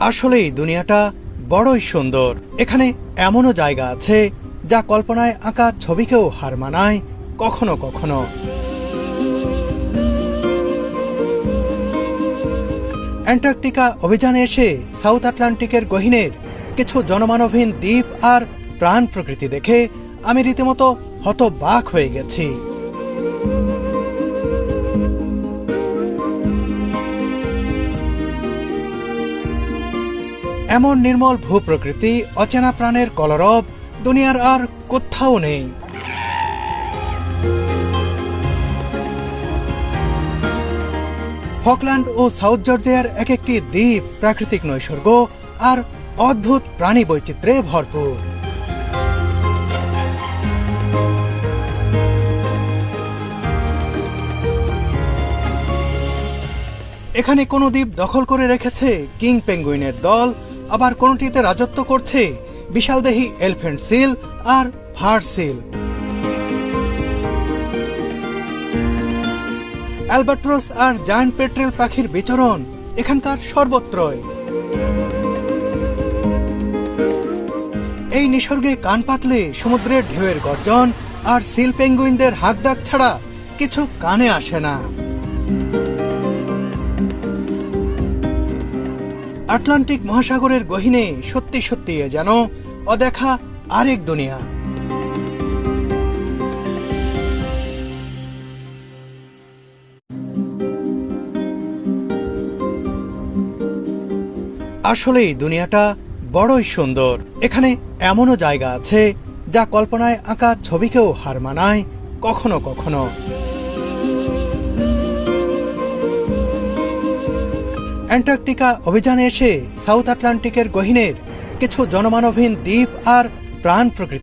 আসলেই দুনিয়াটা বড়ই সুন্দর। এখানে এমনও জায়গা আছে যা কল্পনায় আঁকা ছবিকেও হার মানায় কখনো কখনো। অ্যান্টার্কটিকা অভিযানে এসে সাউথ আটলান্টিকের গহীনের কিছু জনমানবহীন দ্বীপ আর প্রাণ প্রকৃতি দেখে আমি রীতিমতো হতবাক হয়ে গেছি। এমন নির্মল ভূপ্রকৃতি, অচেনা প্রাণের কলরব দুনিয়ার আর কোথাও নেই। ফকল্যান্ড ও সাউথ জর্জিয়ার এক একটি দ্বীপ প্রাকৃতিক নৈসর্গ আর অদ্ভুত প্রাণী বৈচিত্র্যে ভরপুর। এখানে কোনো দ্বীপ দখল করে রেখেছে কিং পেঙ্গুইনের দল, আবার কোনোটিতে রাজত্ব করছে বিশালদেহী এলিফ্যান্ট সিল আর ভার সিল। অ্যালবাট্রস আর জায়ান্ট পেট্রেল পাখির বিচরণ এখানকার সর্বত্রই। এই নিসর্গে কান পাতলে সমুদ্রের ঢেউয়ের গর্জন আর সিল পেঙ্গুইনদের হাঁকডাক ছাড়া কিছু কানে আসে না। আটলান্টিক মহাসাগরের গহীনে সত্যি সত্যি যেন অদেখা আরেক দুনিয়া। আসলেই দুনিয়াটা বড়ই সুন্দর। এখানে এমনও জায়গা আছে যা কল্পনায় আঁকা ছবিকেও হার মানায় কখনো কখনো। অ্যান্টার্কটিকা অভিযানে এসে সাউথ আটলান্টিকের গহীনের কিছু জনমানবহীন দ্বীপ আর প্রাণ প্রকৃতি